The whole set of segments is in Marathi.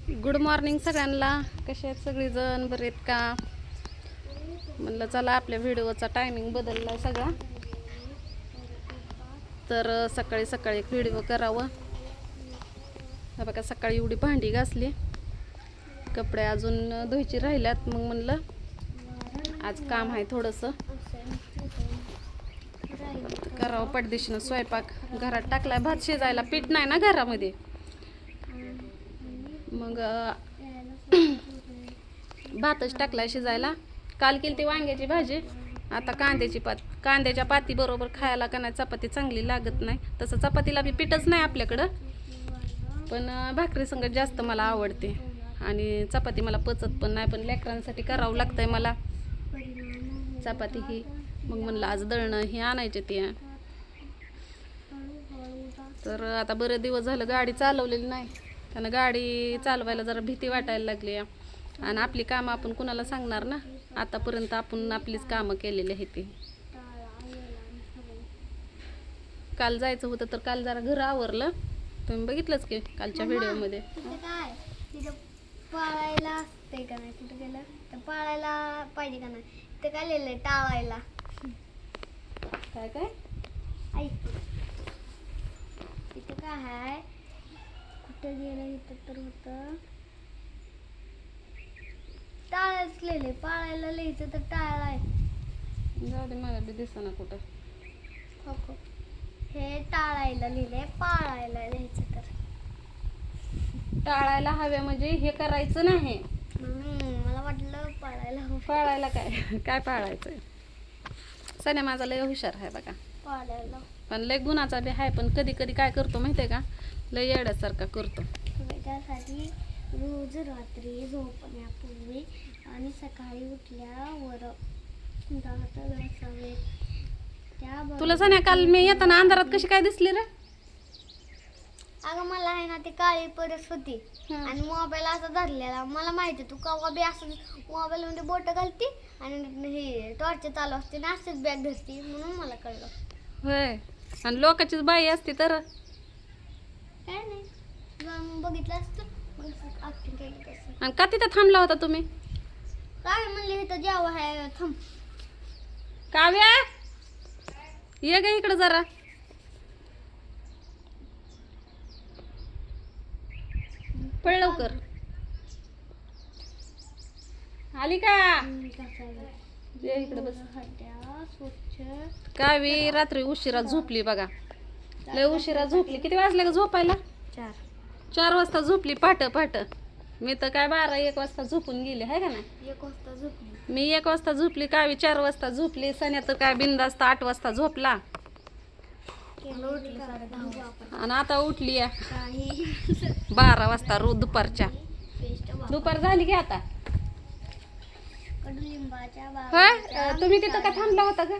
गुड मॉर्निंग सगळ्यांना. कसे आहेत सगळेजण? बरे आहेत का? म्हणलं चला आपल्या व्हिडिओचा टायमिंग बदलला आहे सगळा, तर सकाळी सकाळी एक व्हिडिओ करावं. हा बघा, सकाळी एवढी भांडी घासली, कपडे अजून धुवायची राहिल्यात. मग म्हणलं आज काम आहे थोडंसं, करावं पटदिशीनं स्वयंपाक. घरात टाकलाय भात शिजायला, पीठ नाही ना घरामध्ये. मग भातच टाकलाय शिजायला. काल केली ती वांग्याची भाजी, आता कांद्याच्या पाती बरोबर खायला का नाही चपाती चांगली लागत नाही. तसं चपातीला बी पीठच नाही आपल्याकडं, पण भाकरी संगत जास्त मला आवडते. आणि चपाती मला पचत पण नाही, पण लेकरांसाठी करावं लागतंय मला चपाती ही. मग म्हणलं आज दळणं हे आणायचे ते. तर आता बरेच दिवस झालं गाडी चालवलेली नाही, त्यानं गाडी चालवायला जरा भीती वाटायला लागली. आणि आपली कामं आपण कुणाला सांगणार ना? आतापर्यंत आपण आपलीच कामं केलेली आहेत ती. काल जायचं होतं तर काल जरा घर आवरलं, तुम्ही बघितलंच की कालच्या व्हिडिओमध्ये. पाळायला असते का नाही? कुठे गेलं तर पाळायला पाहिजे का नाही? ते काय लिहिलंय? टाळायला. काय काय ऐक, इथं काय आहे? कुठं गेलं? इथं तर होतं टाळायच लिहिले. पाळायला लिहायचं तर टाळा आहे. जाऊ दे, मला बी दिसेना कुठं. हो, हे टाळायला लिहिले, पाळायला लिहायचं तर. टाळायला हवे म्हणजे हे करायचं नाही. मला वाटलं पाळायला हवं. पाळायला काय काय पाळायचं? सण्या माझा लय हुशार आहे बघा, पाळायला पण लय गुणाचा बी आहे. पण कधी कधी काय करतो माहितीये का, लय येड्यासारखा करतो. त्यासाठी रोज रात्री झोपण्यापूर्वी आणि सकाळी उठल्यावर दात घासावेत. तुला सण्या काल मी येताना अंधारात कशी काय दिसली रे? अगं मला आहे ना ती काळी परस होती आणि मोबाईल असा धरलेला. मला माहिती तू कवा बी असं मोबाईल मध्ये बोट घालती आणि हे टॉर्च चालू असते ना, असंच बॅग धरती, म्हणून मला कळलं. होय, आणि लोकांचीच बाई असती तर काय नाही, बघितलं असतं ऍक्टिंग केली तसं. आणि का तिथं थांबला होता तुम्ही? काय म्हणले इथं जेव्हा आहे थांब. काव्या ये ग इकडं जरा. पळ लवकर. आली का? ये इकडे बस. स्वच्छ. कावी रात्री उशिरा झोपली बघा, लय उशिरा झोपली. किती वाजले का झोपायला? 4 वाजता झोपली, पाट. मी तर काय 12-1 वाजता झोपून गेले आहे का नाही? 1 वाजता झोपली मी 1 वाजता झोपली, कावी 4 वाजता झोपली. सण्या तर काय बिनधास्त 8 वाजता झोपला आणि आता उठली 12 वाजता रोज दुपारच्या. दुपार झाली की आता. होय, तुम्ही तिथं का थांबला होता का?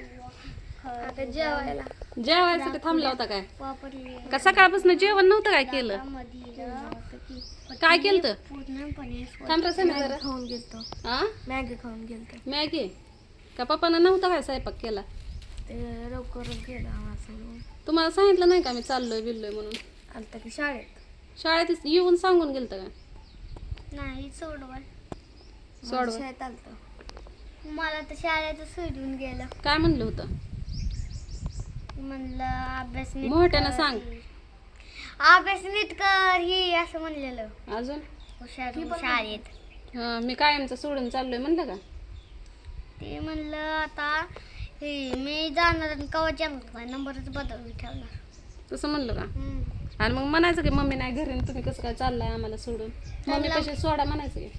जेवायला जेवायसाठी थांबला होता काय? वापरली का सकाळपासून जेवण नव्हतं काय केलं? काय केलं तर? थांब रे सण्या जरा. खाऊन गेलतो. हा, मॅगी खाऊन गेलतो. मॅगी का? पप्पानं नव्हता काय स्वयंपाक केला? ते लवकरच गेला असं. तुम्हाला सांगितलं नाही का मी चाललोय बिल्लोय म्हणून? आलता की शाळेत? शाळेत येऊन सांगून गेलतं का? नाही, सोडवा. शाळेत आलतं. मला तर शाळेत सोडून गेलं. काय म्हणलं होतं? म्हणलं अभ्यास नीट मोठ्यानं कर. सांग. अभ्यास नीट कर ही असं म्हणलेलं. अजून हुशार हो शाळेत. हा, मी कायमचं सोडून चाललोय म्हणलं का? ते म्हणलं आता हे मी जाणार आणि कवा जाणार, नंबरच बदलून ठेवणार. तसं म्हणलं का? आणि मग म्हणायचं की मम्मी नाही घरी, तुम्ही कसं काय चाललाय आम्हाला सोडून? मम्मी कशी सोडा म्हणायचं की?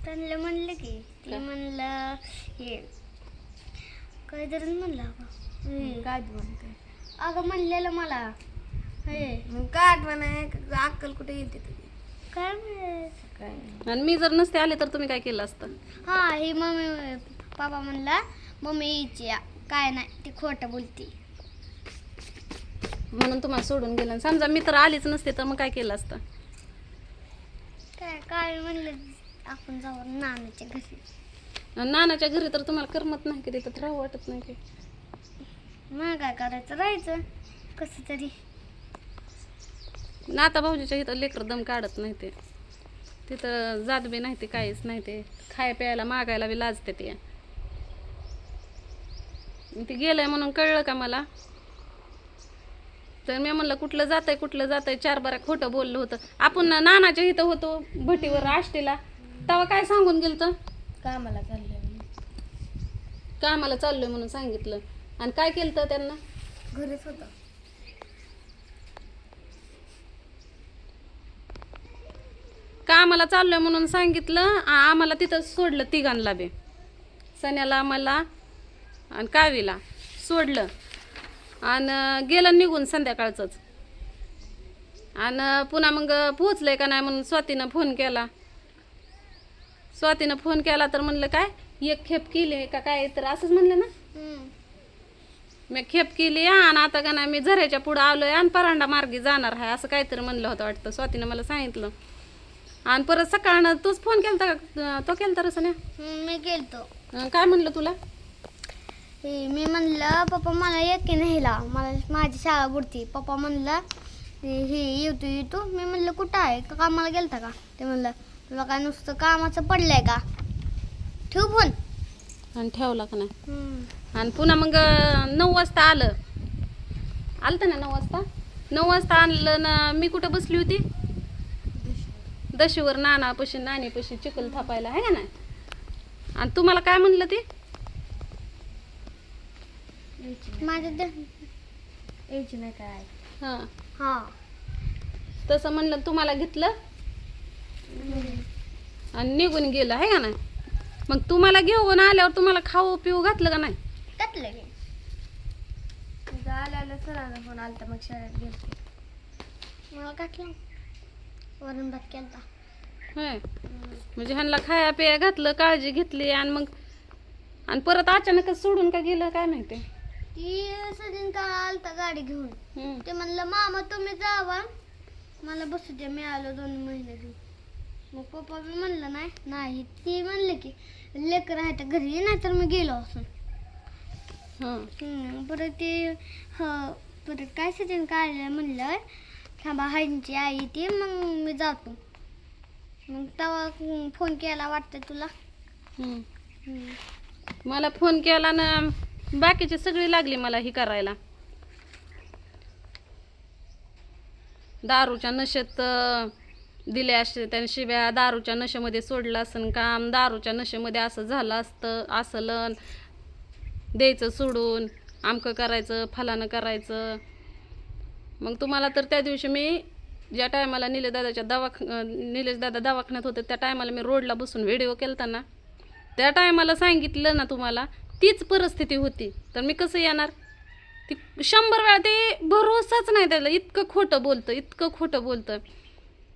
त्यांना म्हणलं की ते म्हणलं हे काहीतरी म्हणलं काय म्हणते अगं म्हणलेलं मला हे काय आठवण आहे. अक्कल कुठे गेली तुझी? काय माहित. आणि मी जर नसते आले तर तुम्ही काय केलं असतं? हा, ही मम्मी पापा म्हणला मम्मी यायची काय नाही, ती खोटं बोलती म्हणून तुम्हाला सोडून गेलं. समजा मी तर आलीच नसते तर मग काय केलं असतं? काय म्हणलं आपण जाऊ नानाच्या घरी. नानाच्या घरी तर तुम्हाला करमत नाही की? तिथं राहू वाटत नाही की? मग काय करायचं, राहायचं कसं तरी. नाता भाऊजीच्या इथं लेकर दम काढत नाही ते. तिथं जात बी नाही ते काहीच नाही ते खाय प्यायला मागायला बी लाजते ते गेलंय म्हणून कळलं का मला तर मी म्हणलं कुठलं जातंय 4 बारा खोटं बोललं होतं आपण नानाच्या इथं होतो भटीवर आष्टीला तेव्हा काय सांगून गेलं तर कामाला चाललोय म्हणून सांगितलं आणि काय केलं तर त्यांना घरीच होतं कामाला चाललोय म्हणून सांगितलं आम्हाला तिथं सोडलं तिघांना बी सण्याला मला आणि कावीला सोडलं आणि गेलं निघून संध्याकाळचंच आणि पुन्हा मग पोहोचलंय का नाही म्हणून स्वातीनं फोन केला तर म्हणलं काय एक खेप केली का काय तर असंच म्हणलं ना मी खेप केली आणि आता का नाही मी झऱ्याच्या पुढं आलोय आणि परांडा मार्गी जाणार आहे असं काहीतरी म्हणलं होतं वाटतं स्वातीनं मला सांगितलं आणि परत सकाळनं तूच फोन केलता का तो केलता रे सण्या मी गेलतो काय म्हणलं तुला मी म्हणलं पप्पा मला एक न्यायला मला माझी शाळा बुडती पप्पा म्हणलं हे येतो मी म्हणलं कुठं आहे का कामाला गेलता का ते म्हणलं तुला काय नुसतं कामाचं पडलंय का ठेवू फोन आणि ठेवला का नाही आणि पुन्हा मग 9 वाजता आलं ना 9 वाजता आणलं ना मी कुठं बसली होती दशीवर नानीपाशी चिखल थापायला आहे का नाही आणि तुम्हाला काय म्हणलं ते यायची नाही काय हां हा तसं म्हणलं तुम्हाला घेतलं आणि निघून गेलं आहे का नाही मग तुम्हाला घेऊन आल्यावर तुम्हाला खाऊ पिऊ घातलं का नाही घातलं की आल्या सरांना फोन आलता मग शाळेत गेलते मला घातलं वरून भात केलता होय म्हणजे ह्यांना खाया पिया घातलं काळजी घेतली आणि मग आणि परत अचानकच सोडून का गेलं काय माहिती ती सजिन का आलता गाडी घेऊन ते म्हणलं मामा तुम्ही जावा मला बसू द्या मी आलो 2 महिने मग पप्पा बी म्हणलं नाही ती म्हणले की लेकर आहे तर घरी नाही तर मी गेलो असून परत ते परत काय सजिन काढलं म्हणलं थांबा ह्यांची आई ती मग मी जातो मग तेव्हा फोन केला वाटतं तुला मला फोन केला ना बाकीची सगळी लागली मला ही करायला दारूच्या नशेत दिले असते त्याने शिव्या दारूच्या नशेमध्ये सोडलं असं काम दारूच्या नशेमध्ये असं झालं असतं असलं द्यायचं सोडून आमकं करायचं फलानं करायचं मग तुम्हाला तर त्या दिवशी मी ज्या टायमाला निलेश दादा दवाखान्यात होते त्या टायमाला मी रोडला बसून व्हिडिओ केलता ना त्या टायमाला सांगितलं ना तुम्हाला तीच परिस्थिती होती तर मी कसं येणार ती 100 वेळा ते भरोसाच नाही त्याला इतकं खोटं बोलतं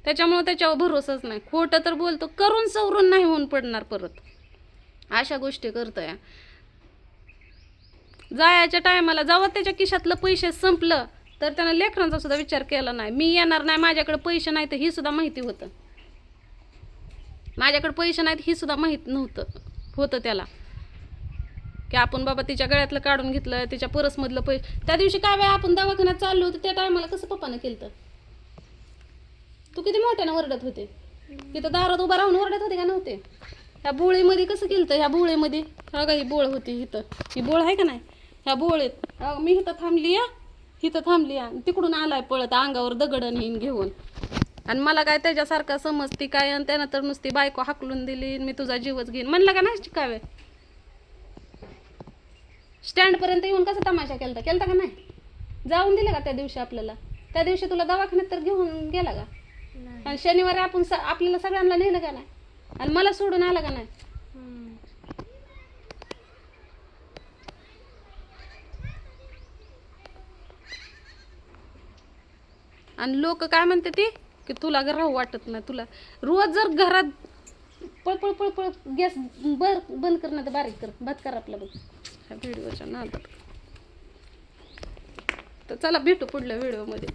त्याच्यामुळं त्याच्यावर भरोसाच नाही खोटं तर बोलतो करून सवरून नाही होऊन पडणार परत अशा गोष्टी करतोय जायच्या टायमाला जेव्हा त्याच्या खिशातलं पैसे संपलं तर त्यानं लेकरांचा सुद्धा विचार केला नाही मी येणार नाही माझ्याकडे पैसे नाही तर ही सुद्धा माहिती होतं माझ्याकडे पैसे नाहीत ही सुद्धा माहीत होतं त्याला की आपण बाबा तिच्या गळ्यातलं काढून घेतलं तिच्या परसमधलं पैसे त्या दिवशी काय वेळा आपण दवाखान्यात चाललो होतो त्या टायमाला कसं पप्पानं केलं तू किती मोठ्यानं ओरडत होते तिथं दारात उभा राहून ओरडत होते का नव्हते ह्या बोळीमध्ये कसं केलं ह्या बोळीमध्ये का ही बोळ होती ही बोळ आहे का नाही ह्या बोळेत मी इथं थांबली तिकडून आलाय पळत अंगावर दगड नेईन घेऊन आणि मला काय त्याच्यासारखा समजती काय आणि त्यानं तर नुसती बायको हाकलून दिली मी तुझा जीवच घेईन म्हणलं का नाही शिकावे स्टँडपर्यंत येऊन कसा तमाशा केलता का नाही जाऊन दिलं का त्या दिवशी आपल्याला त्या दिवशी तुला दवाखान्यात तर घेऊन गेला का आणि शनिवारी आपण आपल्याला सगळ्यांना नेलं का नाही आणि मला सोडून आला का नाही आणि लोक काय म्हणते ती की तुला राहू वाटत नाही तुला रोज जर घरात पळ गॅस बंद कर ना तर बारीक कर भात कर आपला बघ ह्या व्हिडिओच्या नादात तर चला भेटू पुढल्या व्हिडिओमध्ये